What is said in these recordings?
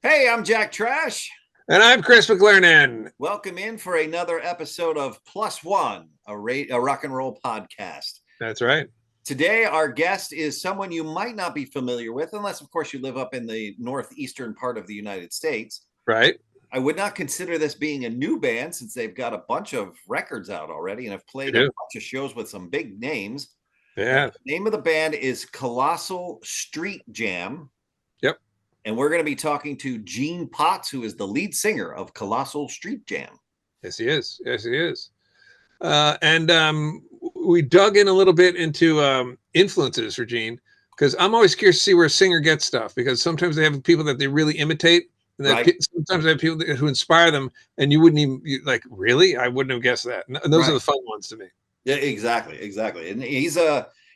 Hey, I'm Jack Trash. And I'm Chris McLernan. Welcome in for another episode of Plus One, a rock and roll podcast. That's right. Today, our guest is someone you might not be familiar with, unless, of course, you live up in the northeastern part of the United States. Right. I would not consider this being a new band since they've got a bunch of records out already and have played a bunch of shows with some big names. Yeah. The name of the band is Colossal Street Jam. Yep. And we're going to be talking to Gene Potts, who is the lead singer of Colossal Street Jam. Yes, he is. Yes, he is. And we dug in a little bit into influences for Gene, because I'm always curious to see where a singer gets stuff, because sometimes they have people that they really imitate, and sometimes they have people who inspire them, and you wouldn't even like, really? I wouldn't have guessed that. And those are the fun ones to me. Yeah, exactly. And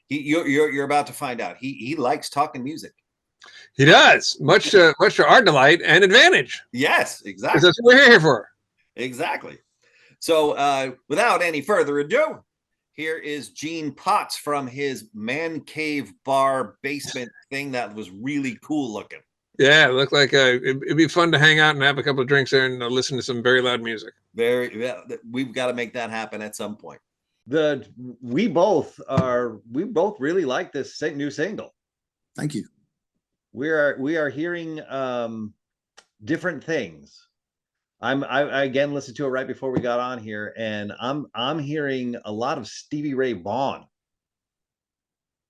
you're about to find out. He likes talking music. He does, much to our delight and advantage. Yes, exactly. That's what we're here for. Exactly. So without any further ado, here is Gene Potts from his man cave bar basement thing that was really cool looking. Yeah, it looked like it'd be fun to hang out and have a couple of drinks there and listen to some very loud music. We've got to make that happen at some point. We both really like this new single. Thank you. We are hearing different things. I again listened to it right before we got on here, and I'm hearing a lot of Stevie Ray Vaughan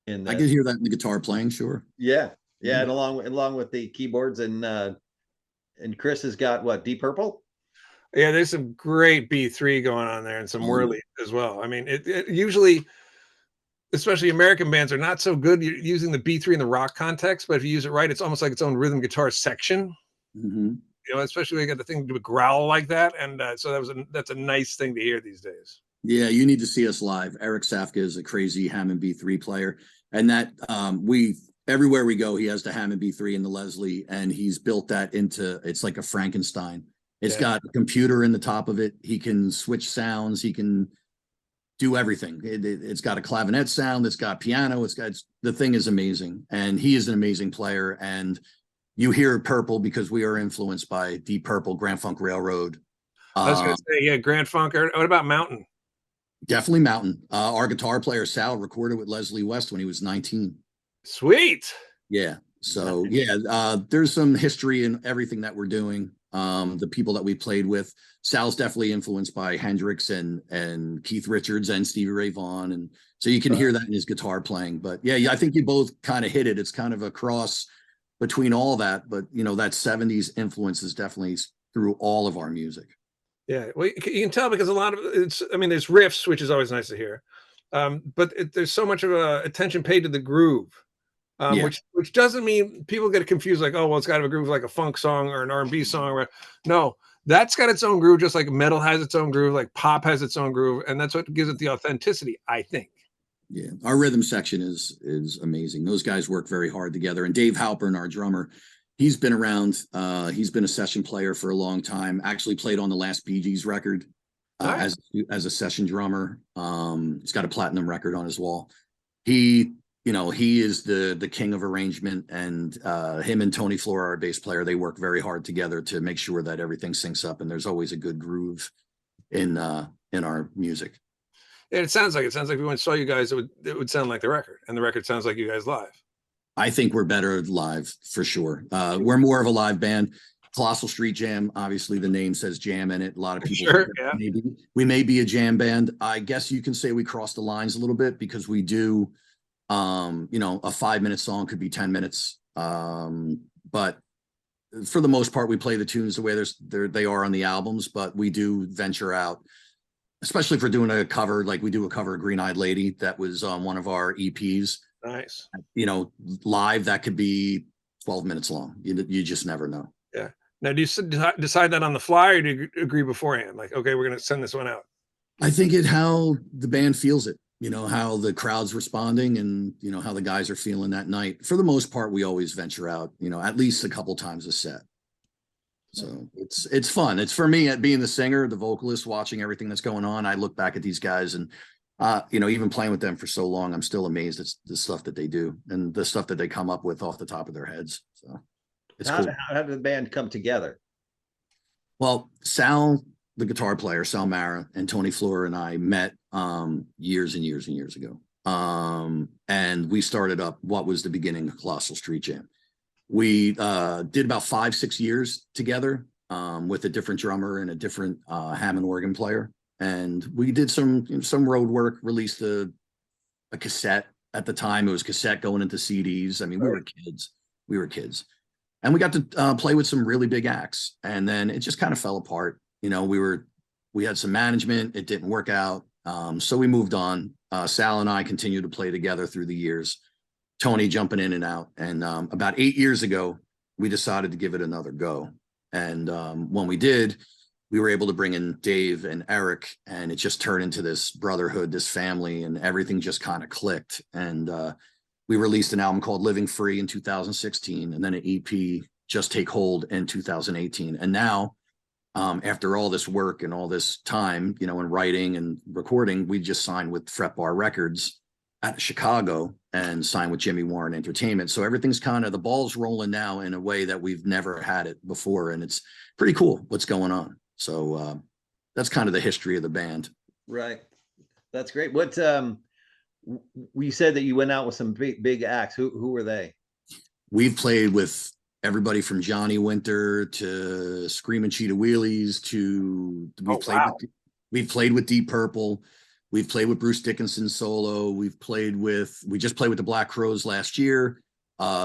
in that. I could hear that in the guitar playing, sure. Yeah. And along with the keyboards, and Chris has got what, Deep Purple? Yeah, there's some great B3 going on there and some whirly as well. I mean, it usually, especially American bands, are not so good using the B3 in the rock context, but if you use it right, it's almost like its own rhythm guitar section. Mm-hmm. You know, especially when you got the thing to growl like that, and so that's a nice thing to hear these days. Yeah, you need to see us live. Eric Safka is a crazy Hammond B3 player, and that everywhere we go, he has the Hammond B3 and the Leslie, and he's built that into, it's like a Frankenstein. It's got a computer in the top of it. He can switch sounds. He can do everything. It's got a clavinet sound. It's got piano. The thing is amazing, and he is an amazing player. And you hear Purple because we are influenced by Deep Purple, Grand Funk Railroad. I was going to say, yeah, Grand Funk. What about Mountain? Definitely Mountain. Our guitar player Sal recorded with Leslie West when he was 19. Sweet. Yeah. So there's some history in everything that we're doing. The people that we played with, Sal's definitely influenced by Hendrix and Keith Richards and Stevie Ray Vaughan, and so you can hear that in his guitar playing. But yeah, I think you both kind of hit it. It's kind of a cross between all that, but that 70s influence is definitely through all of our music. Yeah, well, you can tell because a lot of there's riffs, which is always nice to hear, but there's so much of attention paid to the groove. Which doesn't mean people get confused, like, oh, well, it's got to have a groove like a funk song or an R&B song. No, that's got its own groove, just like metal has its own groove, like pop has its own groove, and that's what gives it the authenticity, I think. Yeah, our rhythm section is amazing. Those guys work very hard together. And Dave Halpern, our drummer, he's been around. He's been a session player for a long time. Actually played on the last Bee Gees record as a session drummer. He's got a platinum record on his wall. He is the king of arrangement, and him and Tony Flora, our bass player, they work very hard together to make sure that everything syncs up, and there's always a good groove in our music. Yeah, it sounds like if we went and saw you guys, it would sound like the record, and the record sounds like you guys live. I think we're better live for sure. We're more of a live band. Colossal Street Jam, obviously the name says jam in it. A lot of people we may be a jam band. I guess you can say we cross the lines a little bit because we do. A 5-minute song could be 10 minutes. But for the most part, we play the tunes the way they are on the albums, but we do venture out, especially for doing a cover, like we do a cover of Green Eyed Lady that was on one of our EPs. Nice. Live, that could be 12 minutes long. You just never know. Yeah. Now, do you decide that on the fly, or do you agree beforehand? Like, okay, we're going to send this one out. I think how the band feels it. How the crowd's responding and, how the guys are feeling that night. For the most part, we always venture out, at least a couple times a set. So it's fun. It's for me, at being the singer, the vocalist, watching everything that's going on. I look back at these guys and, even playing with them for so long, I'm still amazed at the stuff that they do and the stuff that they come up with off the top of their heads. So It's cool. How did the band come together? Well, Sal, the guitar player, Sal Mara, and Tony Flora and I met years and years and years ago. And we started up what was the beginning of Colossal Street Jam. We did about 5-6 years together with a different drummer and a different Hammond organ player. And we did some road work, released a cassette. At the time, it was cassette going into CDs. I mean, we were kids. We were kids. And we got to play with some really big acts. And then it just kind of fell apart. You know, we had some management. It didn't work out. So we moved on. Sal and I continued to play together through the years. Tony jumping in and out. And about 8 years ago, we decided to give it another go. And when we did, we were able to bring in Dave and Eric, and it just turned into this brotherhood, this family, and everything just kind of clicked. And we released an album called Living Free in 2016, and then an EP, Just Take Hold, in 2018. And now, after all this work and all this time, you know, in writing and recording, we just signed with Fret Bar Records out of Chicago and signed with Jimmy Warren Entertainment. So everything's kind of, the ball's rolling now in a way that we've never had it before. And it's pretty cool what's going on. So that's kind of the history of the band. Right. That's great. What we said that you went out with some big acts. Who were they? We've played with everybody from Johnny Winter to Screaming Cheetah Wheelies to we've played with Deep Purple. We've played with Bruce Dickinson solo. We just played with the Black Crowes last year.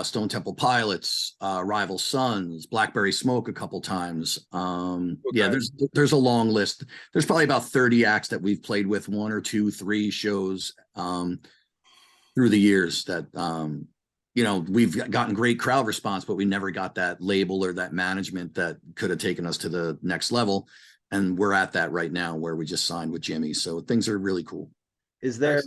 Stone Temple Pilots, Rival Sons, Blackberry Smoke a couple times. Yeah, there's a long list. There's probably about 30 acts that we've played with, 1 or 2, 3 shows through the years that you know, we've gotten great crowd response, but we never got that label or that management that could have taken us to the next level. And we're at that right now where we just signed with Jimmy. So things are really cool. Is there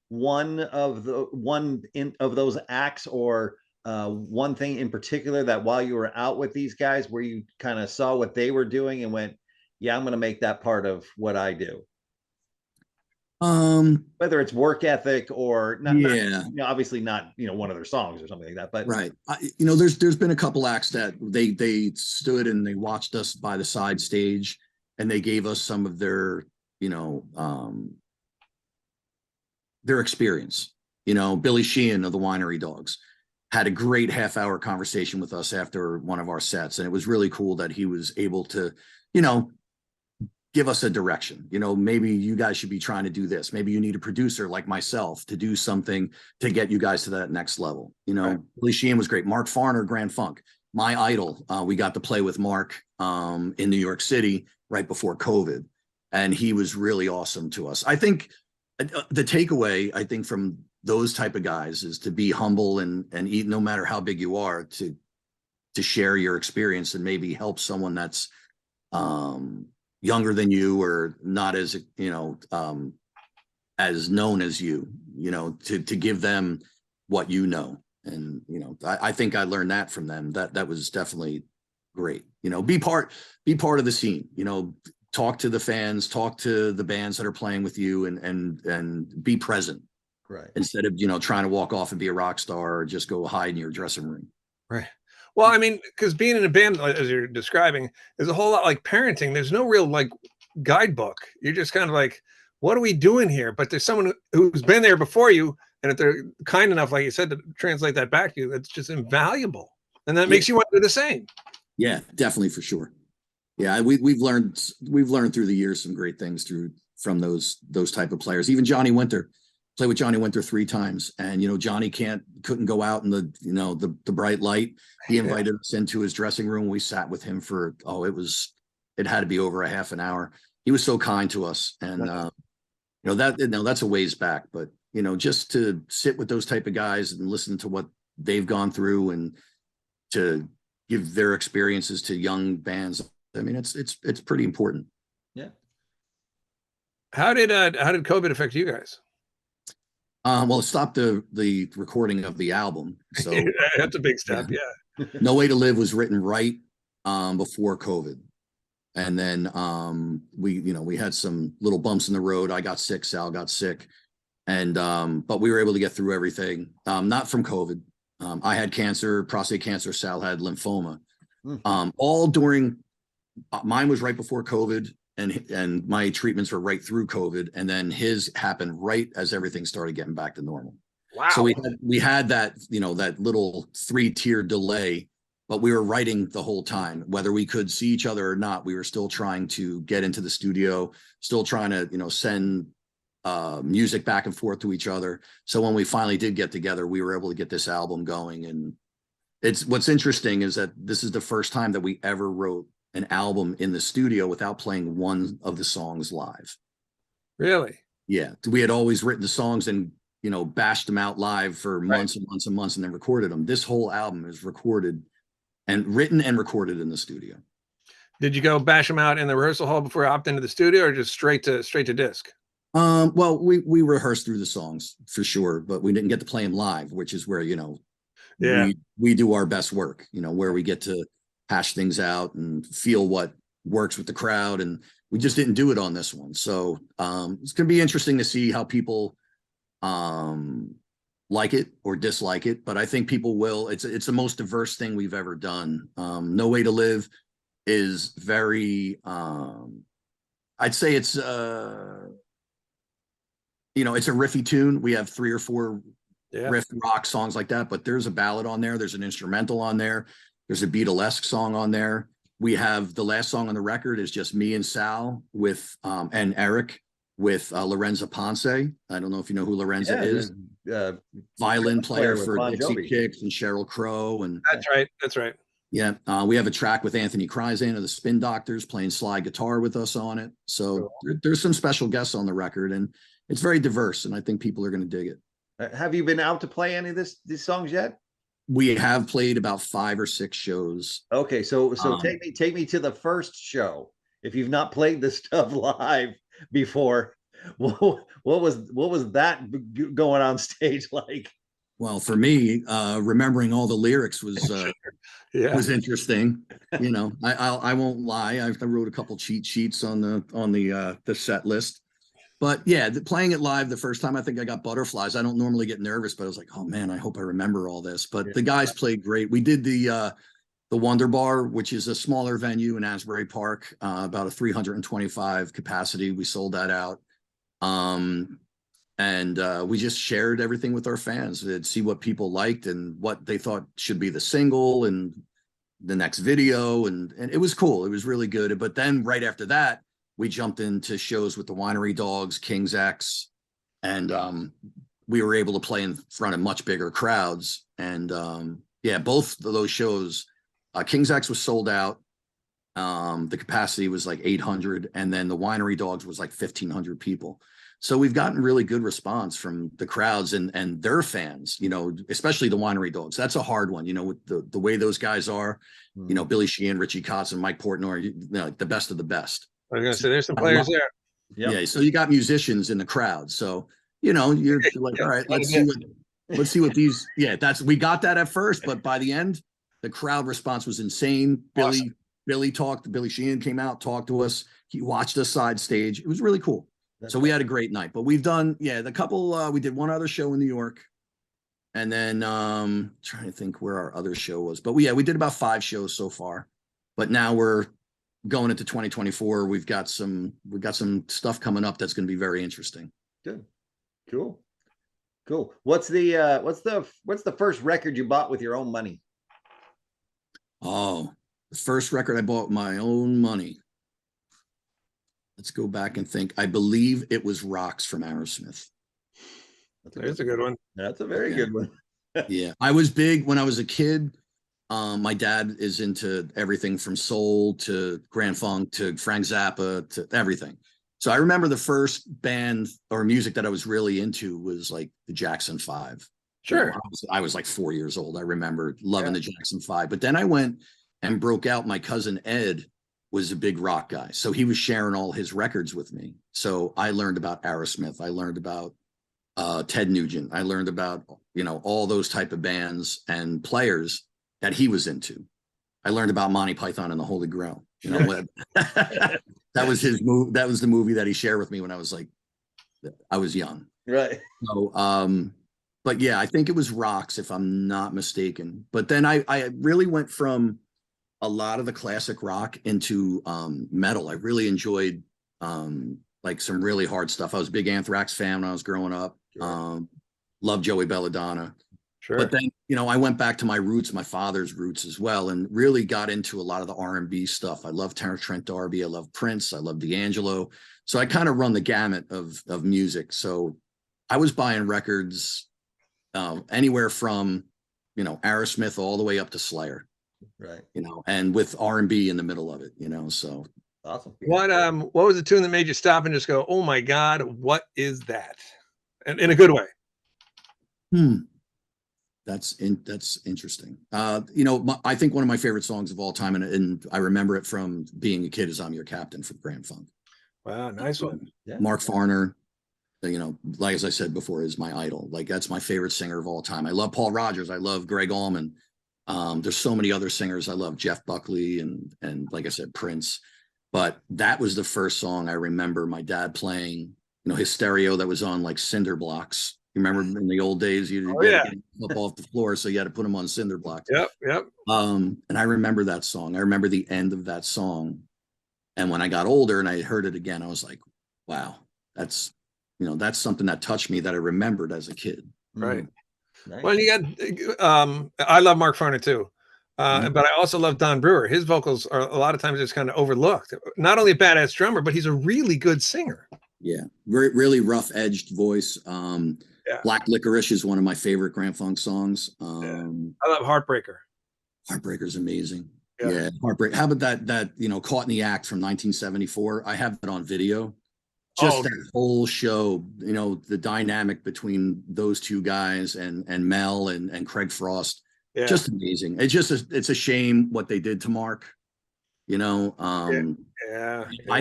one of those acts or one thing in particular that while you were out with these guys where you kind of saw what they were doing and went, yeah, I'm going to make that part of what I do? Whether it's work ethic or not, you know, obviously not, you know, one of their songs or something like that, but right. You know, there's been a couple acts that they stood and they watched us by the side stage and they gave us some of their, you know, their experience. You know, Billy Sheehan of the Winery Dogs had a great half-hour conversation with us after one of our sets. And it was really cool that he was able to, you know, give us a direction. You know, maybe you guys should be trying to do this. Maybe you need a producer like myself to do something to get you guys to that next level. You know, right. Billy Sheehan was great. Mark Farner, Grand Funk, my idol. We got to play with Mark in New York City right before COVID. And he was really awesome to us. I think the takeaway, I think, from those type of guys is to be humble and eat, no matter how big you are, to share your experience and maybe help someone that's younger than you or not as, you know, as known as you know, to give them what you know. And, you know, I think I learned that from them. That was definitely great. You know, be part of the scene, you know, talk to the fans, talk to the bands that are playing with you and be present. Right. Instead of, you know, trying to walk off and be a rock star or just go hide in your dressing room. Right. Well, I mean, because being in a band, as you're describing, is a whole lot like parenting. There's no real like guidebook. You're just kind of like, what are we doing here? But there's someone who's been there before you. And if they're kind enough, like you said, to translate that back to you, that's just invaluable. And that makes you want to do the same. Yeah, definitely, for sure. Yeah, we've learned through the years some great things from those type of players. Even Johnny Winter, played with Johnny Winter 3 times, and you know, Johnny couldn't go out in the, you know, the bright light. He invited us into his dressing room. We sat with him for it had to be over a half an hour. He was so kind to us, and you know, that's a ways back, but you know, just to sit with those type of guys and listen to what they've gone through and to give their experiences to young bands. I mean, it's pretty important. Yeah. How did COVID affect you guys? Well, it stopped the recording of the album. So that's a big step. Yeah. No Way to Live was written right before COVID. And then we had some little bumps in the road. I got sick, Sal got sick. And but we were able to get through everything. Not from COVID. I had cancer, prostate cancer. Sal had lymphoma. Mm. All during, mine was right before COVID, and my treatments were right through COVID, and then his happened right as everything started getting back to normal. Wow. So we had that, you know, that little 3-tier delay, but we were writing the whole time, whether we could see each other or not. We were still trying to get into the studio, still trying to, you know, send music back and forth to each other. So when we finally did get together, we were able to get this album going. And it's, what's interesting is that this is the first time that we ever wrote an album in the studio without playing one of the songs live. Really? Yeah. We had always written the songs and, you know, bashed them out live for months and months and months, and then recorded them. This whole album is recorded and written and recorded in the studio. Did you go bash them out in the rehearsal hall before you hopped into the studio, or just straight to disc? Well, we rehearsed through the songs for sure, but we didn't get to play them live, which is where, you know, we do our best work, you know, where we get to hash things out and feel what works with the crowd. And we just didn't do it on this one. So it's going to be interesting to see how people like it or dislike it. But I think people will. It's the most diverse thing we've ever done. No Way to Live is very, I'd say it's, you know, it's a riffy tune. We have 3 or 4 riff rock songs like that, but there's a ballad on there. There's an instrumental on there. There's a Beatlesque song on there. We have the last song on the record is just me and Sal with, and Eric with Lorenza Ponce. I don't know if you know who Lorenza is. Violin player for Dixie Chicks and Sheryl Crow. And that's right. Yeah. We have a track with Anthony Kryzan of the Spin Doctors playing slide guitar with us on it. So there's some special guests on the record, and it's very diverse, and I think people are going to dig it. Have you been out to play any of these songs yet? We have played about 5 or 6 shows. Okay, so take me to the first show. If you've not played this stuff live before, what was that going on stage like? Well, for me, remembering all the lyrics was was interesting. You know, I won't lie. I wrote a couple cheat sheets on the set list. But yeah, playing it live the first time, I think I got butterflies. I don't normally get nervous, but I was like, oh man, I hope I remember all this. But the guys played great. We did the Wonder Bar, which is a smaller venue in Asbury Park, about a 325 capacity. We sold that out. And we just shared everything with our fans to see what people liked and what they thought should be the single and the next video. And it was cool. It was really good. But then right after that, we jumped into shows with the Winery Dogs, King's X, and we were able to play in front of much bigger crowds. And yeah, both of those shows, King's X was sold out. The capacity was like 800, and then the Winery Dogs was like 1,500 people. So we've gotten really good response from the crowds and their fans, you know, especially the Winery Dogs. That's a hard one, you know, with the way those guys are, you know, Billy Sheehan, Richie Kotz, and Mike Portnoy, you know, the best of the best. I was gonna say there's some players there. Yeah, so you got musicians in the crowd. So, you know, you're like, all right, let's see what these, we got that at first, but by the end, the crowd response was insane. Awesome. Billy Sheehan came out, talked to us. He watched us side stage. It was really cool. So we had a great night. But we've done, the couple, we did one other show in New York. And then trying to think where our other show was. But we did about 5 shows so far. But now we're going into 2024. We've got some stuff coming up that's going to be very interesting. Good. Cool. What's the first record you bought with your own money? Oh, the first record I bought with my own money. Let's go back and think. I believe it was Rocks from Aerosmith. That's a good one. That's a very good one. Yeah. I was big when I was a kid. My dad is into everything from soul to Grand Funk to Frank Zappa to everything. So I remember the first band or music that I was really into was like the Jackson 5. Sure. You know, I was like 4 years old. I remember loving the Jackson 5. But then I went and broke out. My cousin Ed was a big rock guy. So he was sharing all his records with me. So I learned about Aerosmith. I learned about Ted Nugent. I learned about, you know, all those type of bands and players that he was into. I learned about Monty Python and the Holy Grail. You know what? That was his move. That was the movie that he shared with me when I was young. Right. So but yeah, I think it was Rocks, if I'm not mistaken. But then I really went from a lot of the classic rock into metal. I really enjoyed like some really hard stuff. I was a big Anthrax fan when I was growing up. Sure. Loved Joey Belladonna. Sure. But then, I went back to my roots, my father's roots as well, and really got into a lot of the R&B stuff. I love Terrence Trent D'Arby. I love Prince. I love D'Angelo. So I kind of run the gamut of music. So I was buying records anywhere from, Aerosmith all the way up to Slayer. Right. And with R&B in the middle of it, so. Awesome. What was the tune that made you stop and just go, oh my God, what is that? And in a good way. That's interesting. I think one of my favorite songs of all time, and I remember it from being a kid, is "I'm Your Captain" from Grand Funk. Wow, nice one. Yeah. Mark Farner, like as I said before, is my idol. Like that's my favorite singer of all time. I love Paul Rodgers. I love Greg Allman. There's so many other singers. I love Jeff Buckley and like I said, Prince. But that was the first song I remember my dad playing. His stereo that was on like cinder blocks. You remember in the old days, you had to get up off the floor, so you had to put them on cinder blocks. Yep. And I remember that song. I remember the end of that song. And when I got older and I heard it again, I was like, wow, that's something that touched me that I remembered as a kid. Right. Nice. Well, you got, I love Mark Farner too. But I also love Don Brewer. His vocals are a lot of times just kind of overlooked. Not only a badass drummer, but he's a really good singer. Yeah. Really rough edged voice. Black Licorice is one of my favorite Grand Funk songs. I love Heartbreaker. Heartbreaker's amazing. Yeah. Heartbreak. How about that, Caught in the Act from 1974? I have that on video. Just that whole show, the dynamic between those two guys and Mel and Craig Frost. Yeah. Just amazing. It's a shame what they did to Mark. I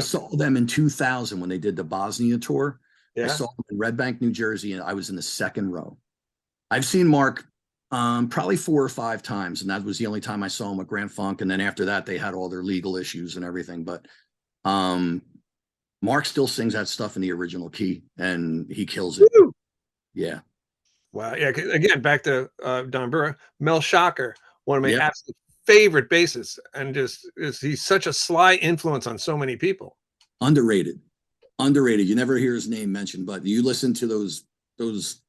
saw them in 2000 when they did the Bosnia tour. I saw them in Red Bank, New Jersey, and I was in the second row. I've seen Mark probably 4 or 5 times, and that was the only time I saw him at Grand Funk. And then after that, they had all their legal issues and everything. But Mark still sings that stuff in the original key, and he kills it. Woo! Yeah. Wow. Yeah. Again, back to Don Brewer, Mel Shocker, one of my absolute favorite bassists, and he's such a sly influence on so many people. Underrated. You never hear his name mentioned, but you listen to those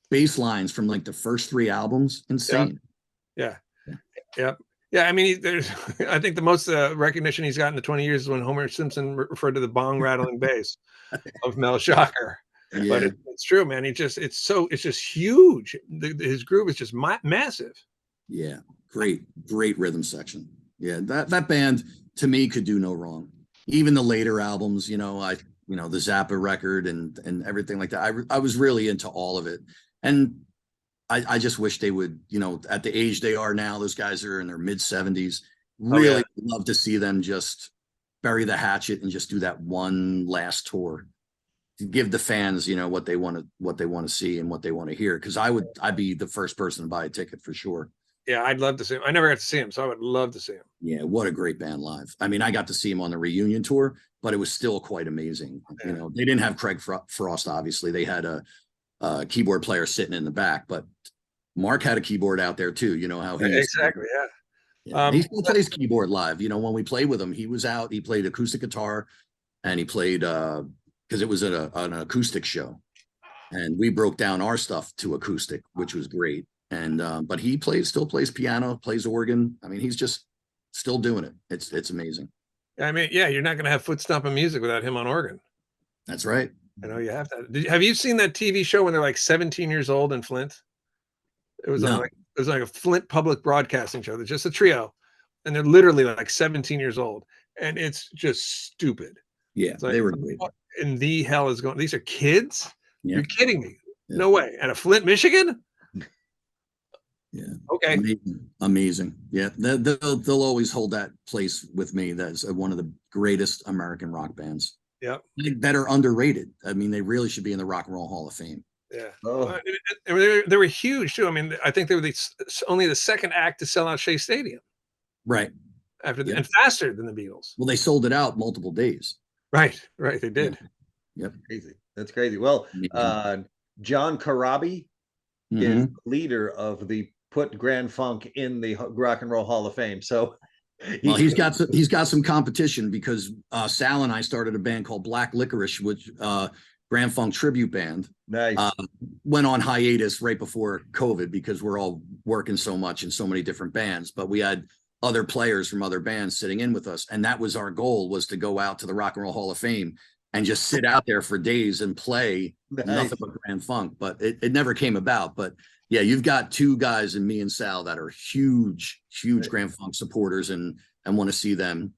bass lines from like the first 3 albums. Insane. Yeah. I mean, I think the most recognition he's got in the 20 years is when Homer Simpson referred to the bong rattling bass of Mel Shocker. Yeah. But it's true, man. It's just huge. His groove is just massive. Yeah. Great rhythm section. Yeah. That band to me could do no wrong. Even the later albums, the Zappa record and everything like that. I was really into all of it. And I just wish they would, at the age they are now, those guys are in their mid 70s. Really love to see them just bury the hatchet and just do that one last tour to give the fans, what they want to see and what they want to hear. Cause I'd be the first person to buy a ticket for sure. Yeah, I'd love to see him. I never got to see him, so I would love to see him. Yeah, what a great band live. I mean, I got to see him on the reunion tour, but it was still quite amazing. Yeah. They didn't have Craig Frost, obviously. They had a keyboard player sitting in the back, but Mark had a keyboard out there too. You know how he exactly, yeah. He still plays keyboard live. When we played with him, he was out. He played acoustic guitar, and he played because it was an acoustic show, and we broke down our stuff to acoustic, which was great. And but he still plays piano, plays organ. I mean, he's just still doing it. It's amazing. I mean, yeah, you're not going to have foot stomping music without him on organ. That's right. You have to. Have you seen that TV show when they're like 17 years old in Flint? It was like a Flint public broadcasting show. There's just a trio, and they're literally like 17 years old, and it's just stupid. Yeah, like, they were great. What in the hell is going? These are kids. Yeah. You're kidding me? Yeah. No way. At a Flint, Michigan. Yeah. Okay. Amazing. Yeah. They'll always hold that place with me. That's one of the greatest American rock bands. Yeah. That are underrated. I mean, they really should be in the Rock and Roll Hall of Fame. Yeah. Oh. They were huge too. I mean, I think they were only the second act to sell out Shea Stadium. Right. And faster than the Beatles. Well, they sold it out multiple days. Right. They did. Yep. Crazy. That's crazy. Well, John Corabi is leader of the put Grand Funk in the Rock and Roll Hall of Fame. So well, he's got some competition because Sal and I started a band called Black Licorice, which Grand Funk tribute band. Nice. Went on hiatus right before COVID because we're all working so much in so many different bands, but we had other players from other bands sitting in with us, and that was our goal, was to go out to the Rock and Roll Hall of Fame and just sit out there for days and play nothing but Grand Funk. But it never came about. But yeah, you've got two guys in me and Sal that are huge Grand Funk supporters and want to see them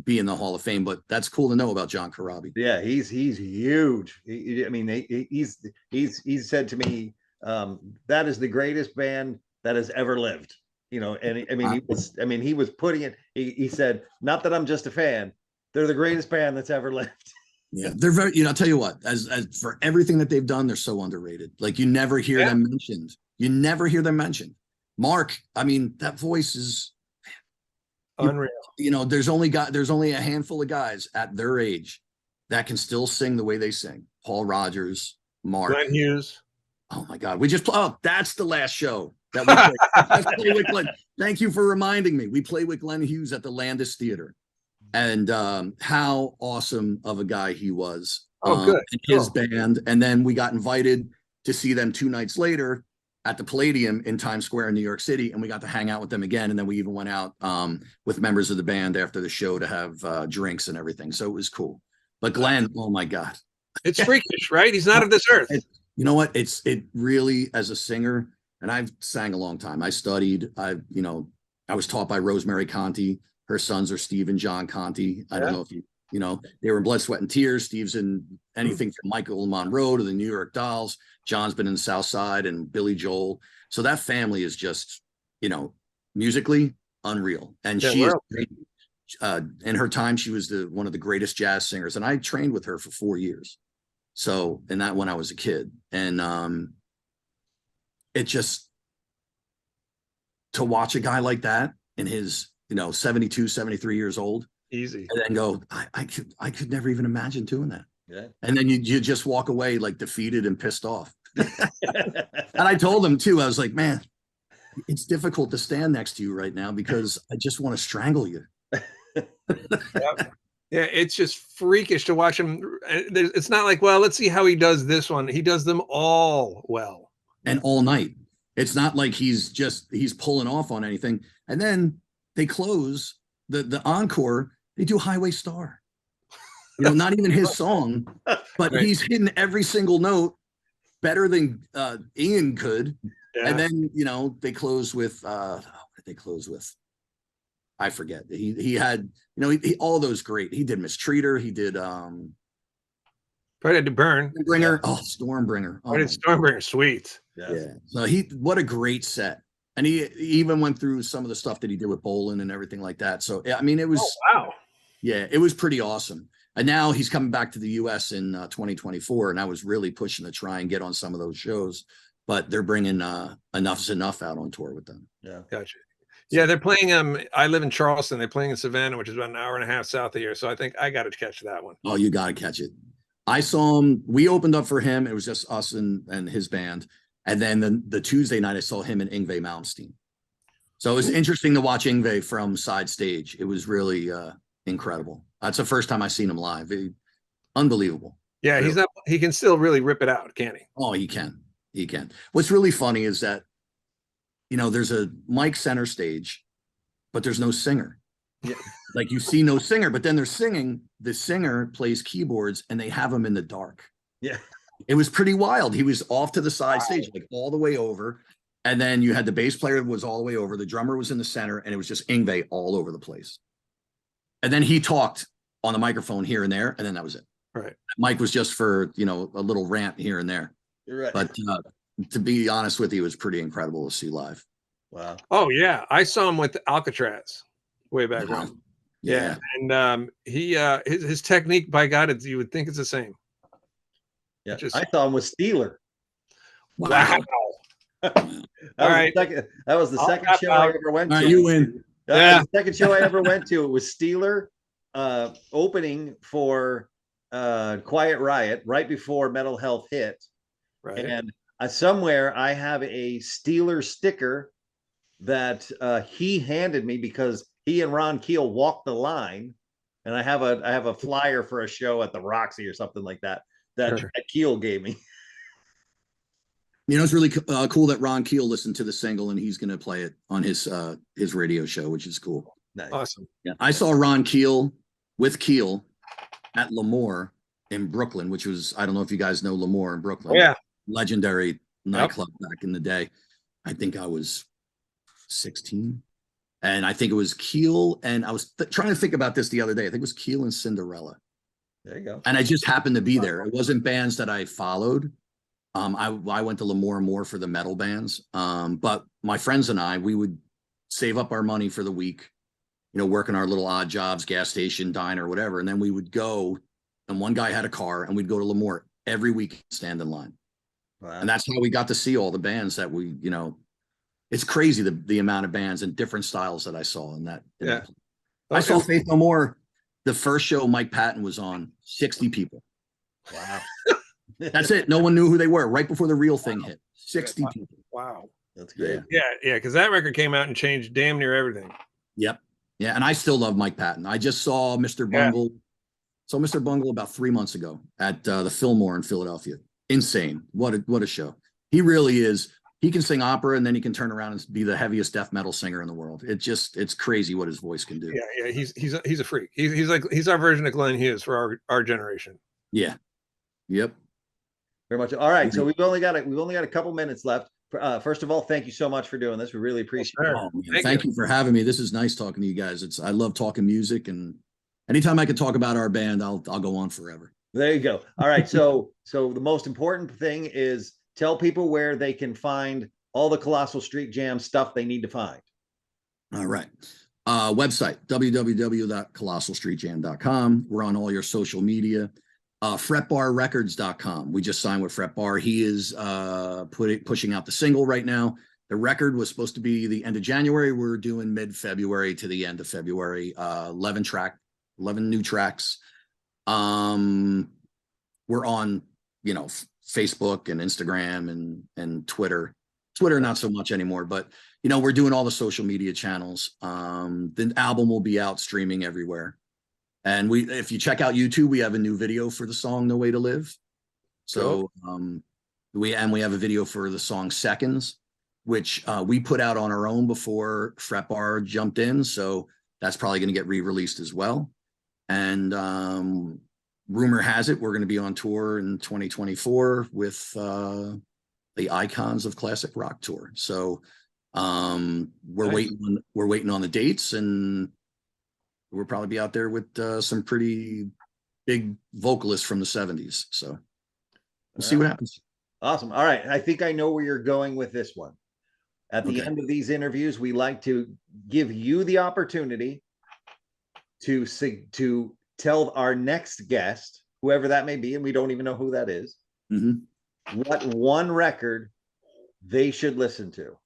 be in the Hall of Fame. But that's cool to know about John Corabi. Yeah, he's huge. I mean, he's said to me, that is the greatest band that has ever lived. You know, and he was putting it. He said, not that I'm just a fan. They're the greatest band that's ever lived. Yeah, they're very, you know, I'll tell you what, as for everything that they've done, they're so underrated. Like, you never hear them mentioned. You never hear them mentioned. Mark, I mean, that voice is unreal. You know, there's only a handful of guys at their age that can still sing the way they sing. Paul Rodgers, Mark. Glenn Hughes. Oh my God. That's the last show that we play with Glenn. Thank you for reminding me. We play with Glenn Hughes at the Landis Theater. And how awesome of a guy he was. Good. His band. And then we got invited to see them 2 nights later at the Palladium in Times Square in New York City. And we got to hang out with them again. And then we even went out with members of the band after the show to have drinks and everything. So it was cool. But Glenn, oh my God. It's freakish, right? He's not of this earth. You know what? It really, as a singer, and I've sang a long time. I studied, I was taught by Rosemary Conti. Her sons are Steve and John Conti. I don't know if you know, they were in Blood, Sweat, and Tears. Steve's in anything from Michael Monroe to the New York Dolls. John's been in South Side and Billy Joel. So that family is just, you know, musically unreal. And she is great. In her time, she was one of the greatest jazz singers. And I trained with her for 4 years. So, and that when I was a kid. And it just, to watch a guy like that in his, 72, 73 years old. Easy. And then go, I could never even imagine doing that. Yeah. And then you just walk away like defeated and pissed off. And I told him too, I was like, man, it's difficult to stand next to you right now because I just want to strangle you. Yeah, it's just freakish to watch him. It's not like, well, let's see how he does this one. He does them all well. And all night. It's not like he's pulling off on anything. And then they close the encore, they do Highway Star. Not even his song, but right. He's hitting every single note better than Ian could. Yeah. And then, they close with, what did they close with? I forget. He had, all those great. He did Mistreater. He did, Probably had to Burn. Stormbringer. Oh, Stormbringer. Oh, did Stormbringer. Sweet. Yeah. So what a great set. And he even went through some of the stuff that he did with Bolin and everything like that. So, I mean, it was, wow. Yeah, it was pretty awesome. And now he's coming back to the US in 2024. And I was really pushing to try and get on some of those shows, but they're bringing Enough's Enough out on tour with them. Yeah. Gotcha. Yeah. They're playing, I live in Charleston. They're playing in Savannah, which is about an hour and a half south of here. So I think I got to catch that one. Oh, you got to catch it. I saw him. We opened up for him. It was just us and his band. And then the Tuesday night, I saw him and Yngwie Malmsteen. So it was interesting to watch Yngwie from side stage. It was really incredible. That's the first time I seen him live. Unbelievable. Yeah, really. He can still really rip it out, can't he? Oh, he can. What's really funny is that, there's a mic center stage, but there's no singer. Yeah. Like you see no singer, but then they're singing. The singer plays keyboards and they have him in the dark. Yeah. It was pretty wild. He was off to the side stage, like all the way over. And then you had the bass player was all the way over. The drummer was in the center, and it was just Yngwie all over the place. And then he talked on the microphone here and there, and then that was it. Right. Mike was just for, a little rant here and there. You're right. But to be honest with you, it was pretty incredible to see live. Wow. Oh, yeah. I saw him with Alcatraz way back when. Yeah. And his technique, by God, you would think it's the same. Yeah, I saw him with Steeler. Wow. That was the second show I ever went to. You win. The second show I ever went to. It was Steeler opening for Quiet Riot right before Mental Health hit. Right. And somewhere I have a Steelers sticker that he handed me because he and Ron Keel walked the line, and I have a flyer for a show at the Roxy or something like that that Keel gave me. You know, it's really cool that Ron Keel listened to the single and he's going to play it on his radio show, which is cool. Nice. Awesome. Yeah, I saw Ron Keel with Keel at L'Amour in Brooklyn, which was, I don't know if you guys know L'Amour in Brooklyn. Oh, yeah. Legendary nightclub back in the day. I think I was 16. And I think it was Keel, and I was trying to think about this the other day. I think it was Keel and Cinderella. There you go. And I just happened to be there. It wasn't bands that I followed. I went to L'Amour more for the metal bands. But my friends and I, we would save up our money for the week, you know, working our little odd jobs, gas station, diner, whatever. And then we would go, and one guy had a car, and we'd go to L'Amour every week, stand in line. Wow. And that's how we got to see all the bands that we, you know, it's crazy the amount of bands and different styles that I saw in that. I saw Faith No More. The first show Mike Patton was on, 60 people. Wow. That's it. No one knew who they were right before the real thing hit. 60 people. Wow. That's great. Yeah, because that record came out and changed damn near everything. Yep. Yeah, and I still love Mike Patton. I just saw Mr. Bungle. Saw Mr. Bungle about 3 months ago at the Fillmore in Philadelphia. Insane. What a show. He really is. He can sing opera, and then he can turn around and be the heaviest death metal singer in the world. It's crazy what his voice can do. Yeah, he's a freak. He's our version of Glenn Hughes for our generation. Yeah. Yep. Very much. All right. So we've only got a couple minutes left. First of all, thank you so much for doing this. We really appreciate it. Oh, thank you for having me. This is nice talking to you guys. I love talking music, and anytime I can talk about our band, I'll go on forever. There you go. All right. So the most important thing is tell people where they can find all the Colossal Street Jam stuff they need to find. All right. Website, www.colossalstreetjam.com. We're on all your social media. Fretbarrecords.com. We just signed with Fretbar. He is pushing out the single right now. The record was supposed to be the end of January. We're doing mid-February to the end of February. 11 new tracks. We're on, you know, Facebook and Instagram and Twitter. Twitter, not so much anymore, but you know, we're doing all the social media channels. The album will be out streaming everywhere. And if you check out YouTube, we have a new video for the song "No Way to Live." So we have a video for the song "Seconds," which we put out on our own before Fretbar jumped in. So that's probably going to get re-released as well. And rumor has it we're going to be on tour in 2024 with the Icons of Classic Rock tour. So we're waiting on the dates, and we'll probably be out there with some pretty big vocalists from the 70s. So we'll see what happens. Awesome. All right. I think I know where you're going with this one. At the end of these interviews, we like to give you the opportunity to tell our next guest, whoever that may be, and we don't even know who that is, what one record they should listen to.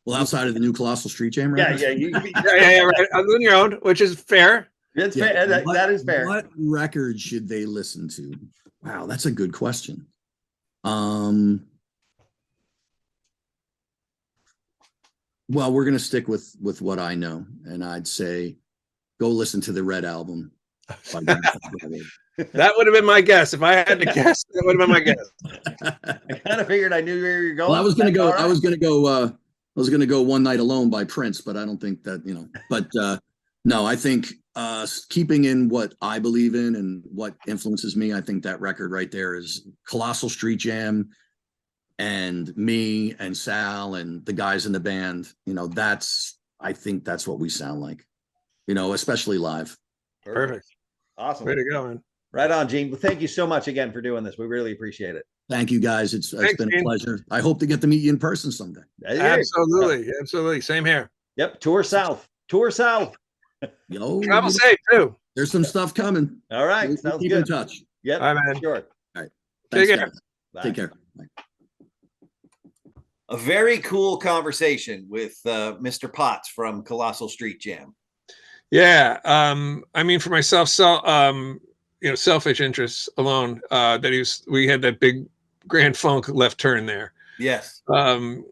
Well, outside of the new Colossal Street Jam record? Yeah, right. On your own, which is fair. It's fair. That is fair. What record should they listen to? Wow, that's a good question. Well, we're going to stick with what I know, and I'd say go listen to the Red Album. That would have been my guess. If I had to guess, that would have been my guess. I kind of figured I knew where you were going. Well, I was going to go One Night Alone by Prince, but I don't think that, you know, but no, I think keeping in what I believe in and what influences me, I think that record right there is Colossal Street Jam, and me and Sal and the guys in the band. You know, I think that's what we sound like, you know, especially live. Perfect. Awesome. Way to go, man. Right on, Gene. Well, thank you so much again for doing this. We really appreciate it. Thank you, guys. It's been a pleasure. I hope to get to meet you in person someday. Absolutely. Same here. Yep. Tour south. Yo, travel safe too. There's some stuff coming. All right. We'll Sounds keep good. in touch. Yep. All right, man. Sure. All right. Take care. Take care. Bye. A very cool conversation with Mr. Potts from Colossal Street Jam. Yeah. I mean, for myself, selfish interests alone, we had that big Grand Funk left turn there. Yes. Because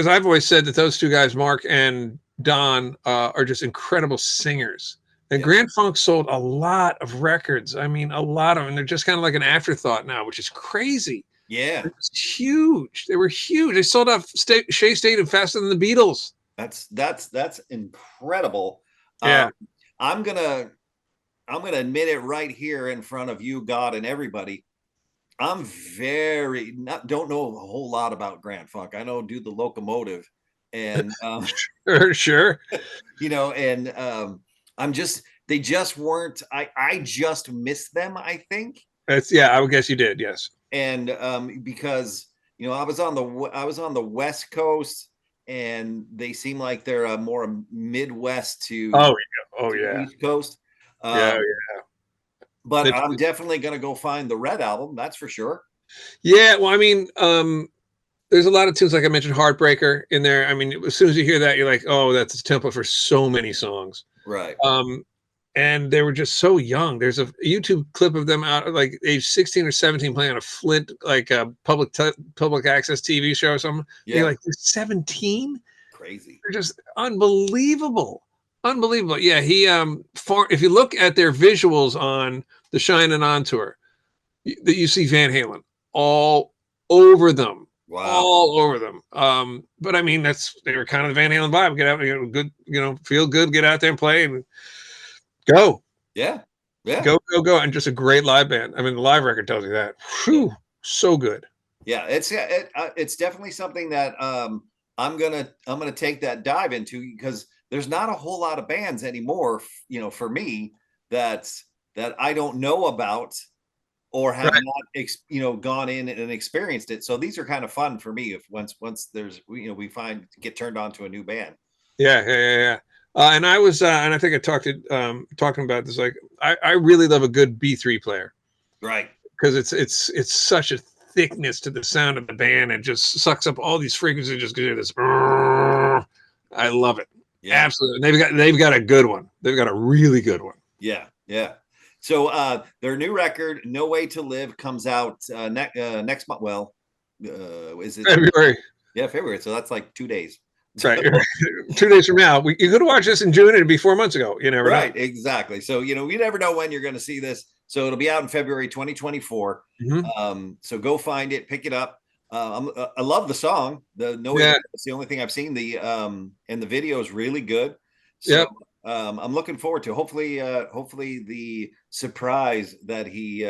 I've always said that those two guys, Mark and Don, are just incredible singers. And Grand Funk sold a lot of records. I mean, a lot of them. They're just kind of like an afterthought now, which is crazy. Yeah. It's huge. They were huge. They sold out Shea Stadium faster than the Beatles. That's incredible. Yeah. I'm gonna admit it right here in front of you, God, and everybody. I'm don't know a whole lot about Grand Funk. I know Do the Locomotive, and sure. You know, and they just weren't. I just missed them, I think. I would guess you did, yes. And because you know, I was on the West Coast, and they seem like they're more Midwest to East Coast. Yeah. But I'm definitely going to go find the Red album. That's for sure. Yeah. Well, I mean, there's a lot of tunes, like I mentioned, Heartbreaker in there. I mean, as soon as you hear that, you're like, oh, that's a template for so many songs. Right. And they were just so young. There's a YouTube clip of them out like age 16 or 17 playing on a Flint, like a public access TV show or something. Yeah. You're like, they're 17? Crazy. They're just unbelievable. Unbelievable. Yeah, if you look at their visuals on the Shine and On tour, you see Van Halen all over them. Wow. All over them. But I mean, they were kind of the Van Halen vibe. Get out, good, feel good, get out there and play and go. Yeah. Yeah. Go. And just a great live band. I mean, the live record tells you that. Whew, so good. Yeah, it's definitely something that I'm gonna take that dive into, because there's not a whole lot of bands anymore, for me that I don't know about or have not, gone in and experienced it. So these are kind of fun for me if once there's, we get turned on to a new band. Yeah. And I was, and I think I talking about this, like, I really love a good B3 player. Right. Because it's such a thickness to the sound of the band. It just sucks up all these frequencies. Just give this. I love it. Yeah. Absolutely. They've got a good one. They've got a really good one. Yeah. So their new record, No Way to Live, comes out next month. Well, is it February? Yeah, February. So that's like 2 days. Right. 2 days from now. You could watch this in June. It'd be 4 months ago. You never know. Right. Exactly. So, we never know when you're going to see this. So it'll be out in February 2024. Mm-hmm. So go find it, pick it up. I love the song. It's the only thing I've seen. And the video is really good. So I'm looking forward to hopefully the surprise that he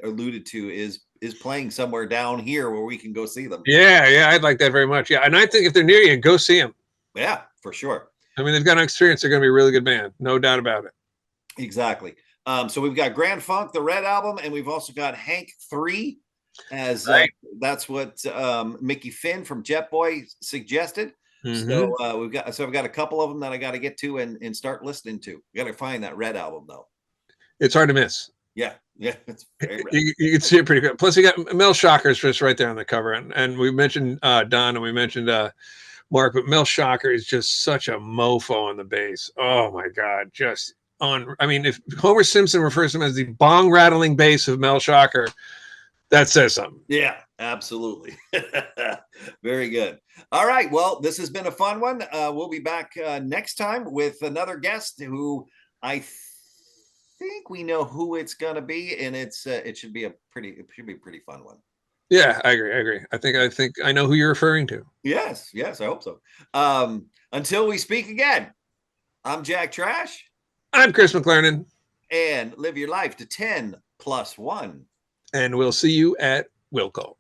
alluded to is playing somewhere down here where we can go see them. Yeah, I'd like that very much. Yeah, and I think if they're near you, go see them. Yeah, for sure. I mean, they've got an experience. They're going to be a really good band, no doubt about it. Exactly. So we've got Grand Funk, the Red album, and we've also got Hank 3, as that's what Mickey Finn from Jet Boy suggested. Mm-hmm. So I've got a couple of them that I got to get to and start listening to. We got to find that Red album though. It's hard to miss. Yeah, it's very rad. You can see it pretty good. Plus, you got Mel Shocker's just right there on the cover, and we mentioned Don and we mentioned Mark, but Mel Shocker is just such a mofo on the bass. Oh my God, just on. I mean, if Homer Simpson refers to him as the bong rattling bass of Mel Shocker, that says something. Yeah, absolutely. Very good. All right. Well, this has been a fun one. We'll be back next time with another guest who I think we know who it's gonna be, and it should be a pretty fun one. Yeah, I agree. I think I know who you're referring to. Yes, I hope so. Until we speak again, I'm Jack Trash. I'm Chris McLernan. And live your life to 10+1. And we'll see you at Wilco.